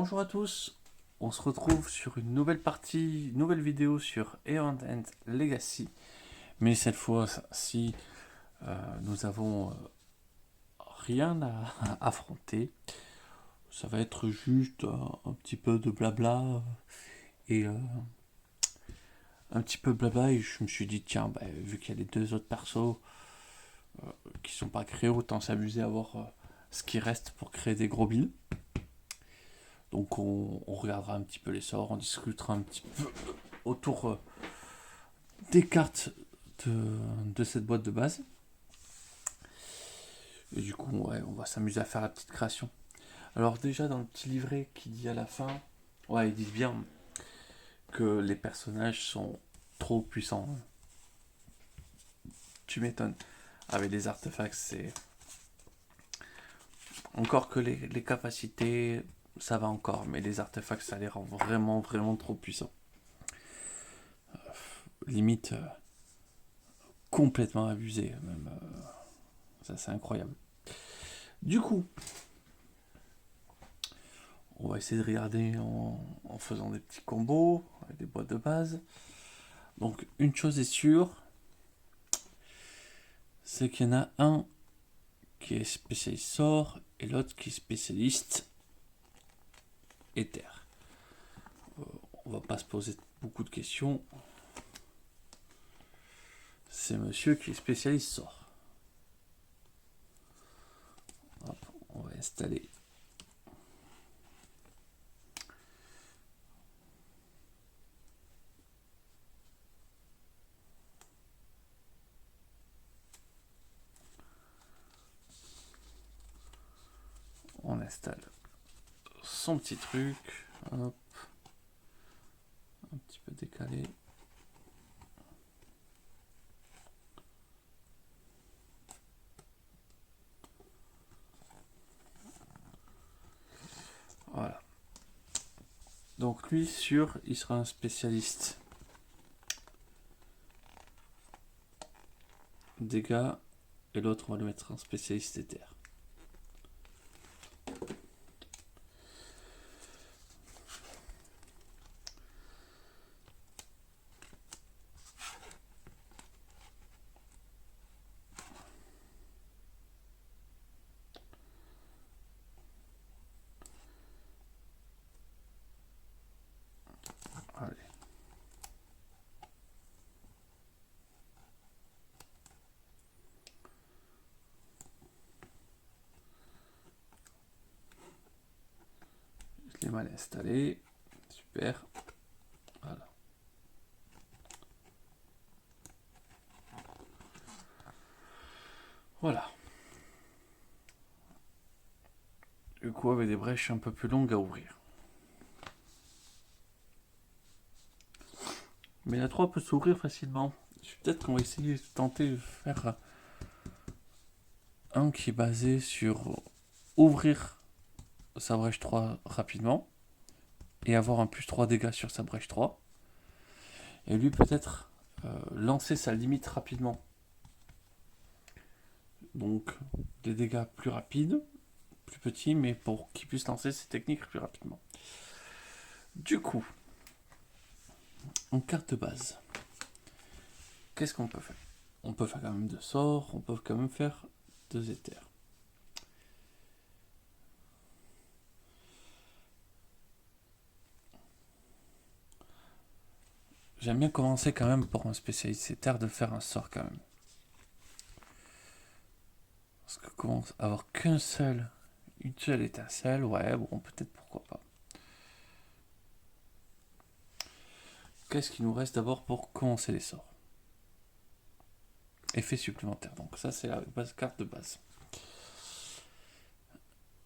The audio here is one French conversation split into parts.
Bonjour à tous, on se retrouve sur une nouvelle vidéo sur Eon and Legacy. Mais cette fois-ci, nous avons rien à affronter. Ça va être juste un petit peu de blabla et et je me suis dit tiens, vu qu'il y a les deux autres persos qui sont pas créés, autant s'amuser à voir ce qui reste pour créer des gros builds. Donc on regardera un petit peu les sorts, on discutera un petit peu autour des cartes de cette boîte de base. Et du coup, ouais, on va s'amuser à faire la petite création. Alors déjà, dans le petit livret qui dit à la fin, ouais, ils disent bien que les personnages sont trop puissants. Tu m'étonnes. Avec les artefacts, c'est... Encore que les capacités, ça va encore, mais les artefacts, ça les rend vraiment, vraiment trop puissants. Limite, complètement abusé, même. Ça, c'est incroyable. Du coup, on va essayer de regarder en faisant des petits combos avec des boîtes de base. Donc une chose est sûre, c'est qu'il y en a un qui est spécialiste sort et l'autre qui est spécialiste éther. On va pas se poser beaucoup de questions. C'est monsieur qui est spécialiste sort. Hop, on va installer. On installe son petit truc. Hop. Un petit peu décalé. Voilà. Donc lui, sûr, il sera un spécialiste dégâts et l'autre, on va le mettre un spécialiste éther. Allez. Je l'ai mal installé. Super. Voilà. Voilà. Du coup, avec des brèches un peu plus longues à ouvrir. Mais la 3 peut s'ouvrir facilement. Peut-être qu'on va essayer de tenter de faire un qui est basé sur ouvrir sa brèche 3 rapidement et avoir un plus 3 dégâts sur sa brèche 3. Et lui peut-être lancer sa limite rapidement. Donc des dégâts plus rapides, plus petits, mais pour qu'il puisse lancer ses techniques plus rapidement. Du coup, en carte de base, qu'est-ce qu'on peut faire? On peut faire quand même 2 sorts, on peut quand même faire 2 éthers. J'aime bien commencer quand même pour un spécialiste éther de faire un sort quand même. Parce que commence à avoir une seule étincelle, ouais, bon, peut-être pourquoi pas. Qu'est-ce qu'il nous reste d'abord pour commencer les sorts? Effet supplémentaire, donc ça c'est la carte de base.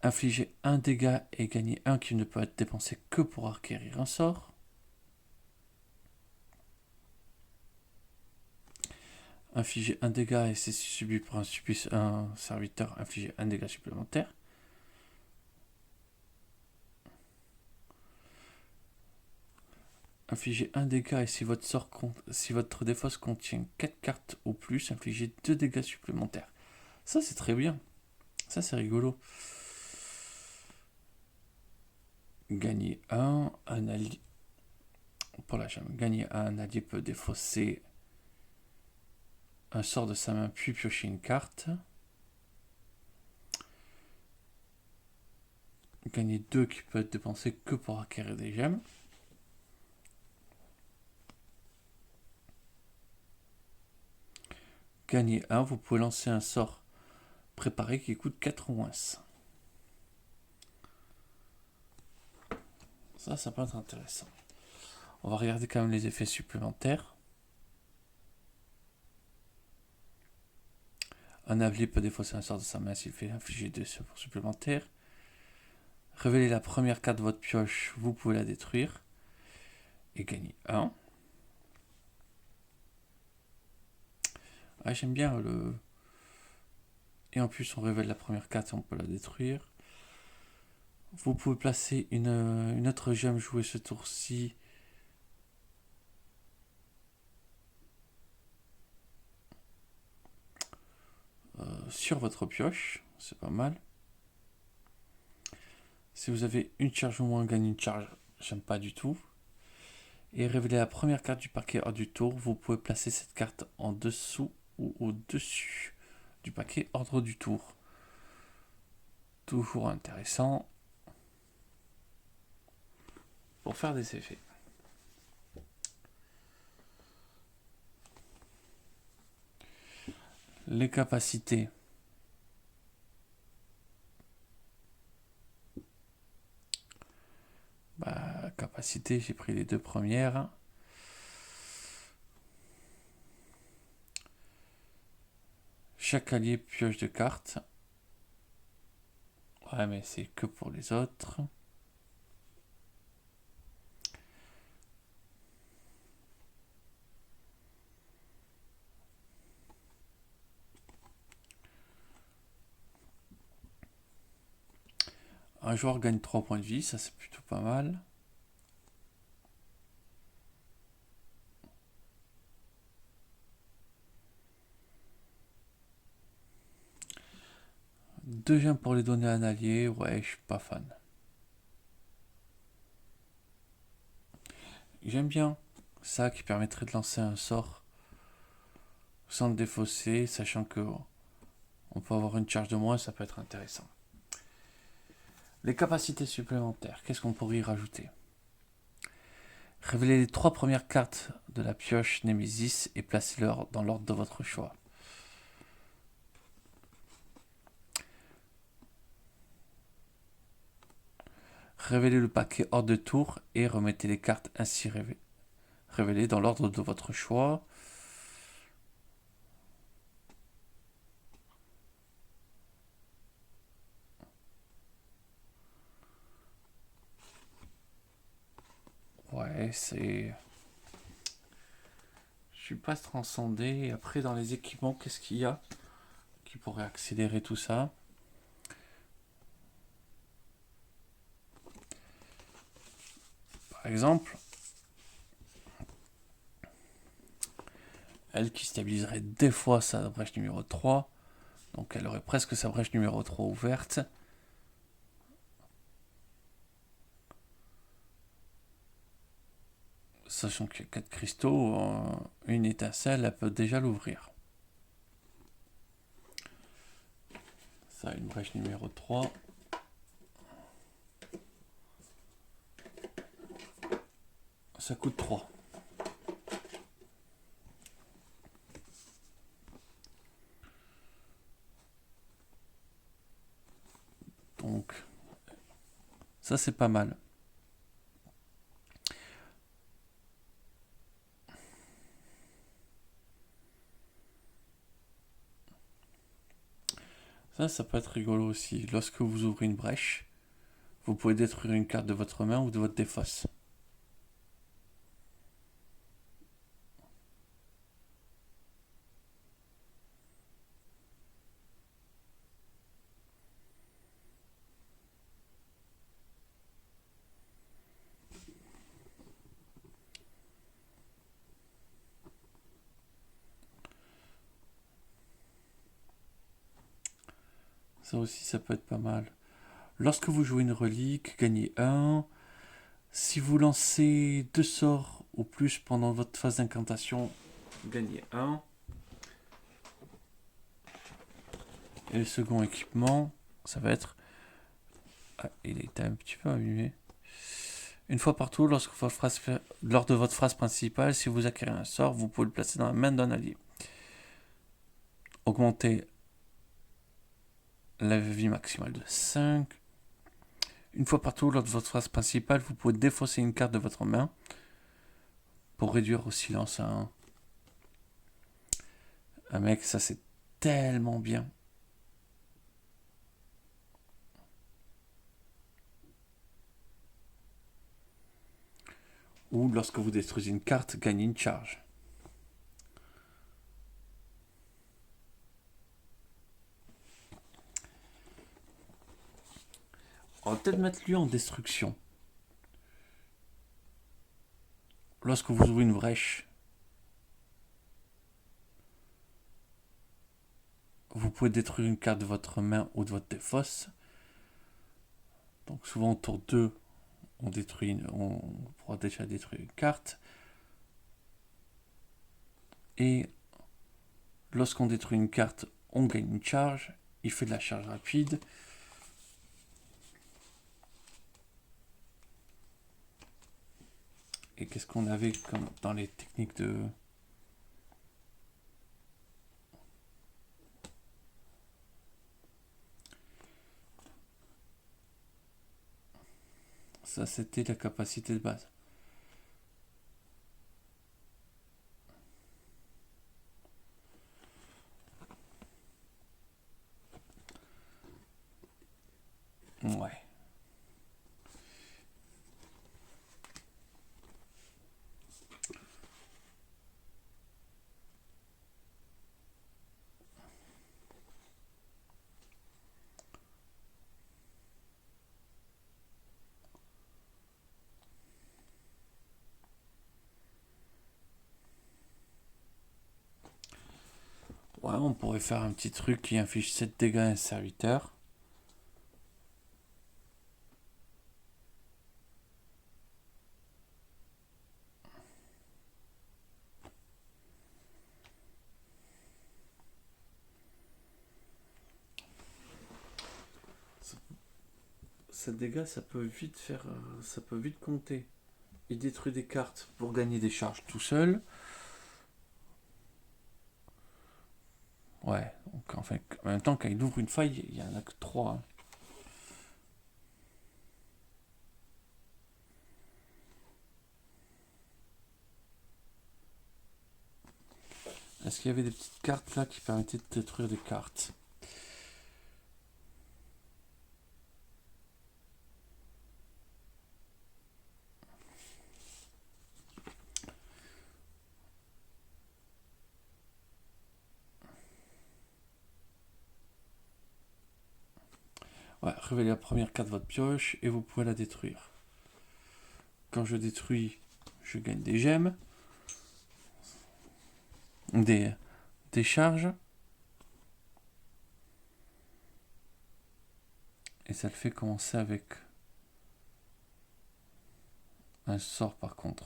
Infliger un dégât et gagner un qui ne peut être dépensé que pour acquérir un sort. Infliger un dégât et c'est subi par un serviteur, infliger un dégât supplémentaire. Infligez un dégât et si votre défausse contient 4 cartes ou plus, infligez 2 dégâts supplémentaires. Ça c'est très bien. Ça c'est rigolo. Gagnez un allié. Pour la gemme, gagner un allié peut défausser un sort de sa main puis piocher une carte. Gagner 2 qui peut être dépensé que pour acquérir des gemmes. Gagner 1, vous pouvez lancer un sort préparé qui coûte 4 ou moins. Ça peut être intéressant. On va regarder quand même les effets supplémentaires. Un allié peut défausser un sort de sa main s'il fait infliger 2 sorts supplémentaires. Révélez la première carte de votre pioche, vous pouvez la détruire. Et gagner 1. Ah, j'aime bien le... Et en plus, on révèle la première carte et on peut la détruire. Vous pouvez placer une autre gemme jouée ce tour-ci. Sur votre pioche. C'est pas mal. Si vous avez une charge ou moins, gagnez une charge. J'aime pas du tout. Et révéler la première carte du paquet hors du tour. Vous pouvez placer cette carte en dessous ou au-dessus du paquet ordre du tour. Toujours intéressant pour faire des effets. Les capacités. Capacité, j'ai pris les 2 premières. Chaque allié pioche de cartes. Ouais, mais c'est que pour les autres. Un joueur gagne 3 points de vie, ça c'est plutôt pas mal. Deux gemmes pour les donner à un allié, ouais, je suis pas fan. J'aime bien ça qui permettrait de lancer un sort sans le défausser, sachant que on peut avoir une charge de moins, ça peut être intéressant. Les capacités supplémentaires, qu'est-ce qu'on pourrait y rajouter? Révélez les 3 premières cartes de la pioche Nemesis et placez-les dans l'ordre de votre choix. Révélez le paquet hors de tour et remettez les cartes ainsi révélées dans l'ordre de votre choix. Ouais, c'est... Je suis pas transcendé. Après, dans les équipements, qu'est-ce qu'il y a qui pourrait accélérer tout ça? Par exemple, elle qui stabiliserait des fois sa brèche numéro 3. Donc elle aurait presque sa brèche numéro 3 ouverte. Sachant qu'il y a 4 cristaux, une étincelle, elle peut déjà l'ouvrir. Ça, une brèche numéro 3. Ça coûte 3. Donc, ça c'est pas mal. Ça peut être rigolo aussi. Lorsque vous ouvrez une brèche, vous pouvez détruire une carte de votre main ou de votre défausse. Ça aussi, ça peut être pas mal. Lorsque vous jouez une relique, gagnez 1. Si vous lancez 2 sorts ou plus pendant votre phase d'incantation, vous gagnez 1. Et le second équipement, ça va être... Ah, il était un petit peu allumé. Une fois par tour, lors de votre phrase principale, si vous acquérez un sort, vous pouvez le placer dans la main d'un allié. Augmentez la vie maximale de 5. Une fois par tour, lors de votre phrase principale, vous pouvez défausser une carte de votre main pour réduire au silence un mec. Ça, c'est tellement bien. Ou lorsque vous détruisez une carte, gagnez une charge. On va peut-être mettre lui en destruction. Lorsque vous ouvrez une brèche, vous pouvez détruire une carte de votre main ou de votre défausse. Donc souvent au tour 2, on pourra déjà détruire une carte. Et lorsqu'on détruit une carte, on gagne une charge. Il fait de la charge rapide. Et qu'est-ce qu'on avait comme dans les techniques de... Ça, c'était la capacité de base. Ouais. Ouais, on pourrait faire un petit truc qui inflige 7 dégâts à un serviteur. Cette dégâts, ça peut vite faire, ça peut vite compter. Il détruit des cartes pour gagner des charges tout seul. Ouais, donc en fait, en même temps, quand il ouvre une faille, il y en a que 3. Hein. Est-ce qu'il y avait des petites cartes là qui permettaient de détruire des cartes? Ouais, révélez la première carte de votre pioche et vous pouvez la détruire. Quand je détruis, je gagne des gemmes, des charges. Et ça le fait commencer avec un sort par contre.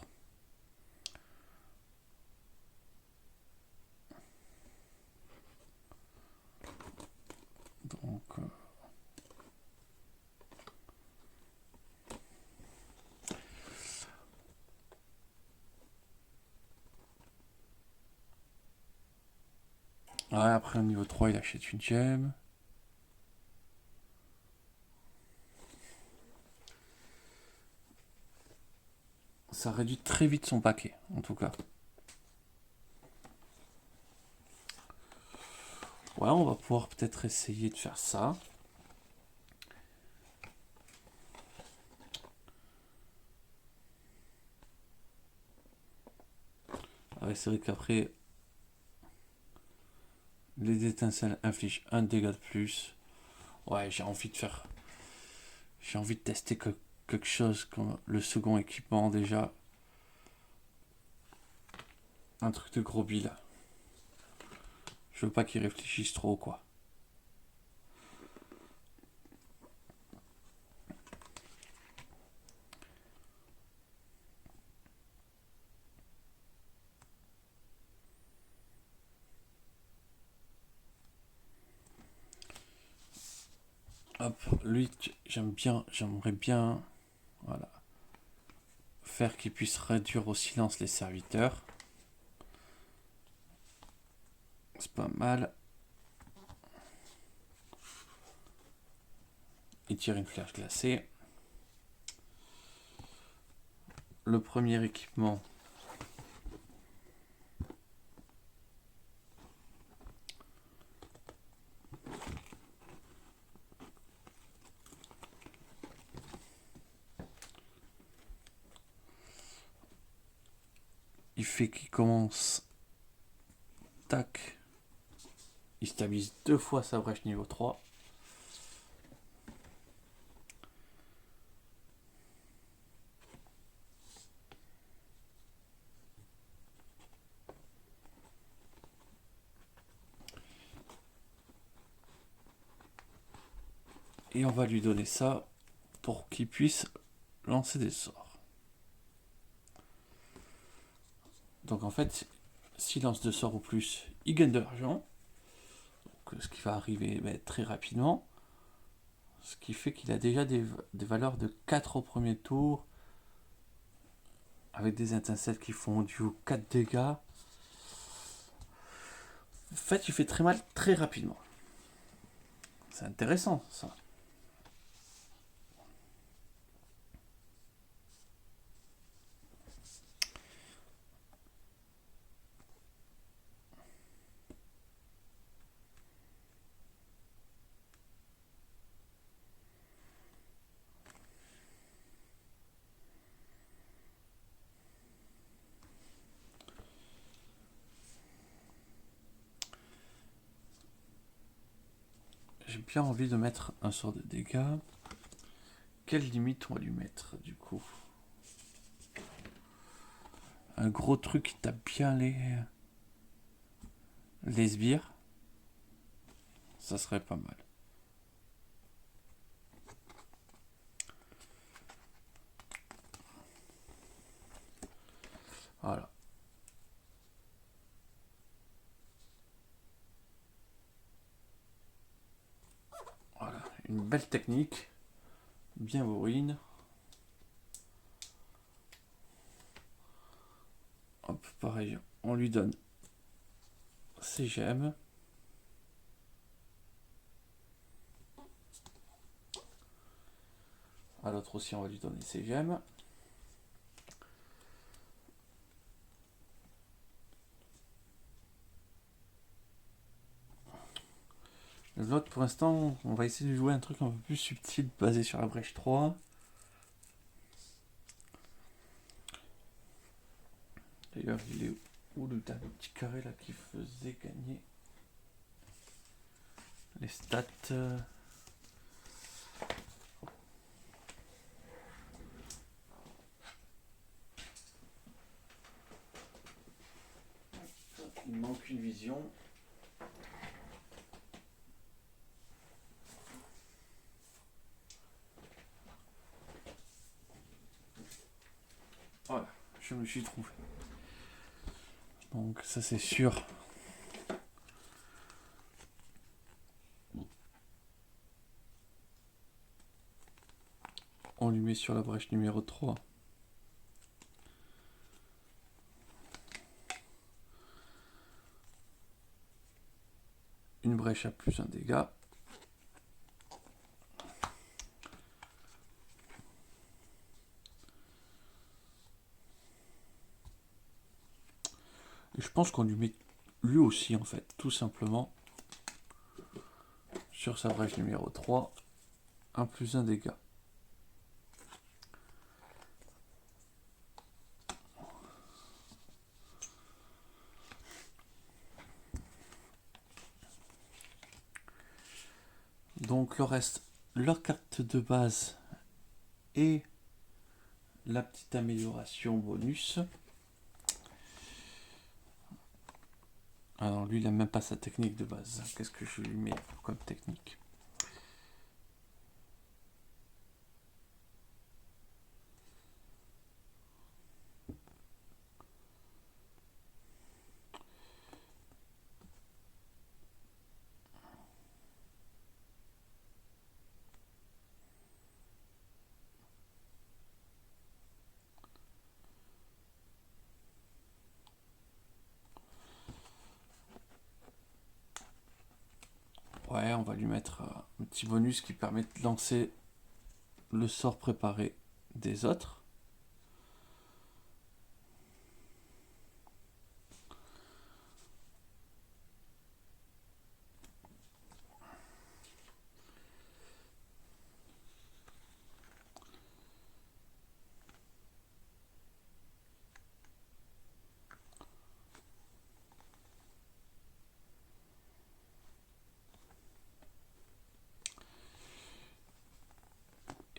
Donc... ouais, après au niveau 3, il achète une gemme. Ça réduit très vite son paquet, en tout cas. Ouais, on va pouvoir peut-être essayer de faire ça. Ouais, c'est vrai qu'après, les étincelles infligent un dégât de plus. Ouais, j'ai envie de faire... J'ai envie de tester quelque chose comme le second équipement déjà. Un truc de gros bill. Je veux pas qu'ils réfléchissent trop, quoi. Hop, lui, j'aimerais bien, voilà, faire qu'il puisse réduire au silence les serviteurs. C'est pas mal. Il tire une flèche glacée. Le premier équipement. Il fait qu'il commence. Tac. Il stabilise 2 fois sa brèche niveau 3. Et on va lui donner ça pour qu'il puisse lancer des sorts. Donc en fait, s'il lance 2 sorts ou plus, il gagne de l'argent. Ce qui va arriver très rapidement. Ce qui fait qu'il a déjà des valeurs de 4 au premier tour. Avec des étincelles qui font du 4 dégâts. En fait, il fait très mal très rapidement. C'est intéressant ça. J'ai bien envie de mettre un sort de dégâts. Quelle limite on va lui mettre du coup? Un gros truc qui tape bien les sbires. Ça serait pas mal. Voilà. Voilà. Une belle technique. Bien bourrine. Hop, pareil. On lui donne ses gemmes. À l'autre aussi, on va lui donner ses gemmes. L'autre, pour l'instant, on va essayer de jouer un truc un peu plus subtil, basé sur la brèche 3. D'ailleurs, il est où le dernier petit carré là qui faisait gagner les stats? Il manque une vision. Voilà, je me suis trouvé. Donc ça c'est sûr. On lui met sur la brèche numéro 3. Une brèche à plus un dégât. Et je pense qu'on lui met lui aussi en fait, tout simplement, sur sa brèche numéro 3, un plus un dégât. Donc le reste, leur carte de base et la petite amélioration bonus. Alors lui il n'a même pas sa technique de base. Qu'est-ce que je lui mets comme technique? on va lui mettre un petit bonus qui permet de lancer le sort préparé des autres.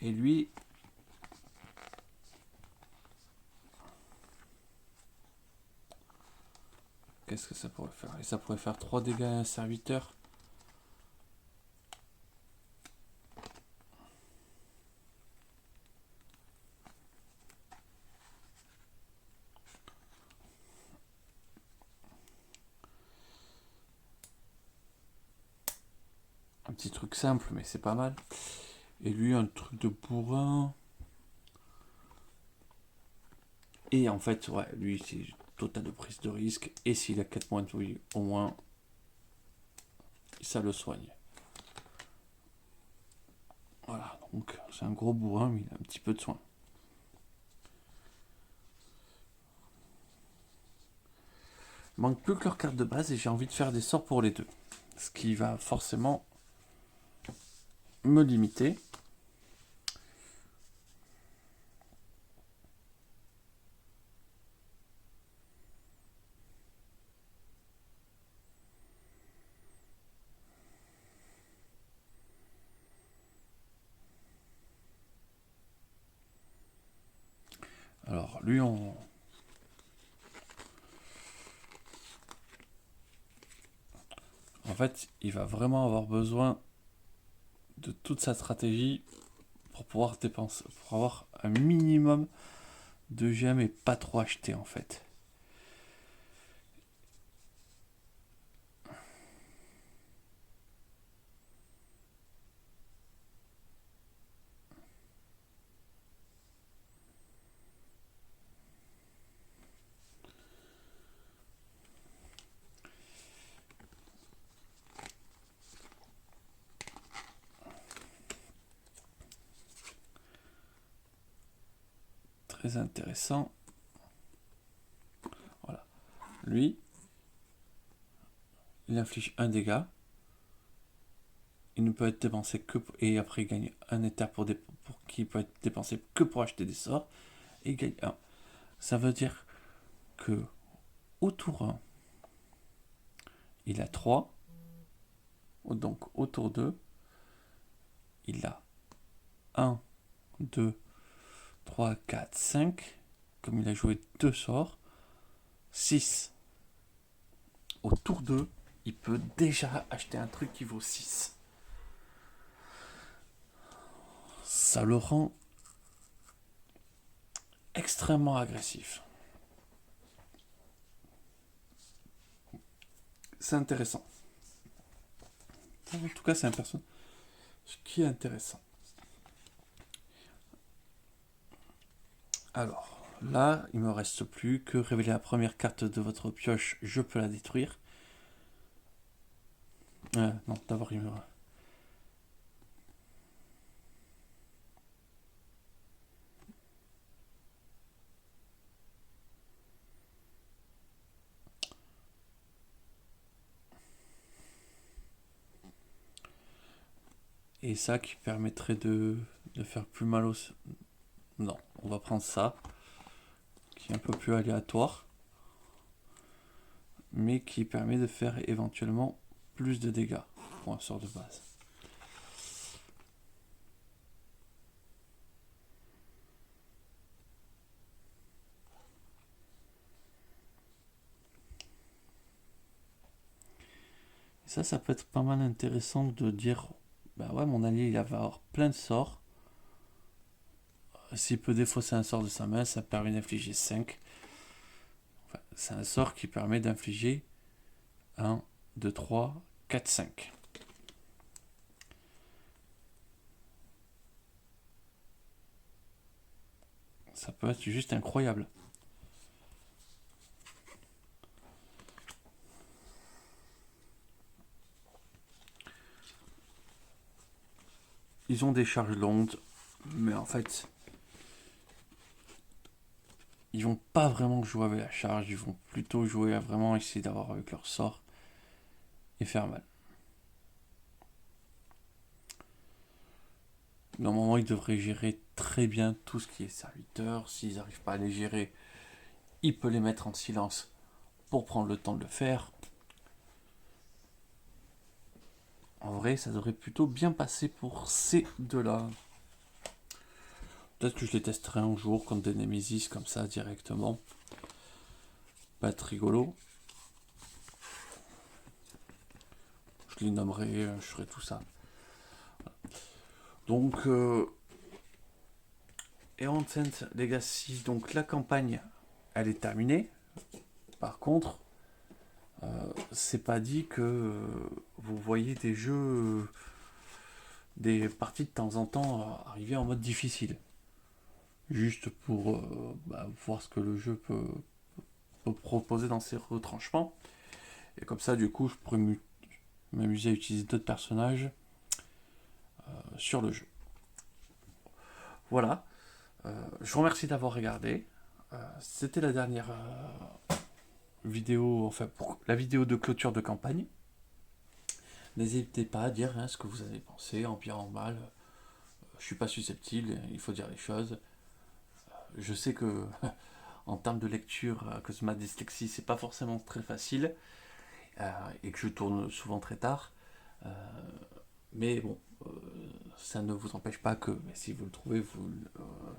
Et lui, qu'est-ce que ça pourrait faire? Et ça pourrait faire 3 dégâts à un serviteur. Un petit truc simple, mais c'est pas mal. Et lui, un truc de bourrin. Et en fait, ouais, lui, c'est total de prise de risque. Et s'il a 4 points de vie, au moins, ça le soigne. Voilà, donc c'est un gros bourrin, mais il a un petit peu de soin. Il manque plus que leur carte de base et j'ai envie de faire des sorts pour les deux. Ce qui va forcément me limiter. Alors lui, en fait, il va vraiment avoir besoin de toute sa stratégie pour pouvoir dépenser, pour avoir un minimum de gemmes et pas trop acheter en fait. Très intéressant. Voilà. Lui, il inflige un dégât. Il ne peut être dépensé que pour, et après il gagne un éther pour qui peut être dépensé que pour acheter des sorts. Et il gagne 1. Ça veut dire que au tour 1, il a 3. Donc au tour 2, il a 1, 2, 3, 4, 5. Comme il a joué 2 sorts, 6. Au tour 2, il peut déjà acheter un truc qui vaut 6. Ça le rend extrêmement agressif. C'est intéressant. En tout cas, c'est un personnage qui est intéressant. Alors, là, il me reste plus que révéler la première carte de votre pioche. Je peux la détruire. Non, d'abord, il me... Et ça qui permettrait de faire plus mal au... Non, on va prendre ça, qui est un peu plus aléatoire, mais qui permet de faire éventuellement plus de dégâts pour un sort de base. Et ça peut être pas mal intéressant de dire, bah ouais, mon allié il va avoir plein de sorts. S'il peut défausser un sort de sa main, ça permet d'infliger 5. Enfin, c'est un sort qui permet d'infliger 1, 2, 3, 4, 5. Ça peut être juste incroyable. ils ont des charges longues, mais en fait, ils vont pas vraiment jouer avec la charge, ils vont plutôt jouer à vraiment essayer d'avoir avec leur sort et faire mal. Normalement, ils devraient gérer très bien tout ce qui est serviteur. S'ils n'arrivent pas à les gérer, il peut les mettre en silence pour prendre le temps de le faire. En vrai, ça devrait plutôt bien passer pour ces deux-là. Peut-être que je les testerai un jour contre des Nemesis comme ça directement. Pas être rigolo. Je les nommerai, je ferai tout ça. Donc, Ancient Legacy, donc la campagne, elle est terminée. Par contre, c'est pas dit que vous voyez des jeux, des parties de temps en temps arriver en mode difficile. Juste pour voir ce que le jeu peut proposer dans ses retranchements. Et comme ça, du coup, je pourrais m'amuser à utiliser d'autres personnages sur le jeu. Voilà. Je vous remercie d'avoir regardé. C'était la dernière vidéo, enfin pour la vidéo de clôture de campagne. N'hésitez pas à dire ce que vous avez pensé, en bien ou en mal. Je suis pas susceptible, il faut dire les choses. Je sais que en termes de lecture, à cause de ma dyslexie, c'est pas forcément très facile et que je tourne souvent très tard. Mais bon, ça ne vous empêche pas que si vous le trouvez, que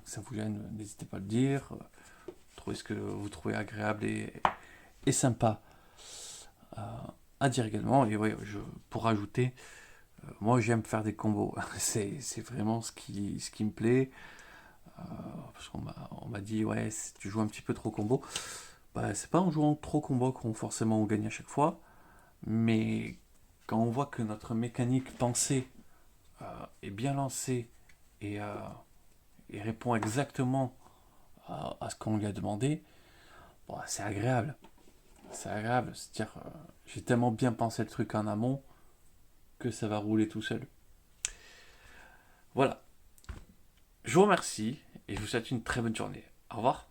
ça vous gêne, n'hésitez pas à le dire. Trouvez ce que vous trouvez agréable et sympa à dire également. Et ouais, pour rajouter, moi j'aime faire des combos. c'est vraiment ce qui me plaît. Parce qu'on m'a dit, ouais, si tu joues un petit peu trop combo. Bah, c'est pas en jouant trop combo qu'on forcément on gagne à chaque fois. Mais quand on voit que notre mécanique pensée est bien lancée et, et répond exactement à ce qu'on lui a demandé, bon, c'est agréable. C'est agréable. C'est-à-dire, j'ai tellement bien pensé le truc en amont que ça va rouler tout seul. Voilà. Je vous remercie et je vous souhaite une très bonne journée. Au revoir.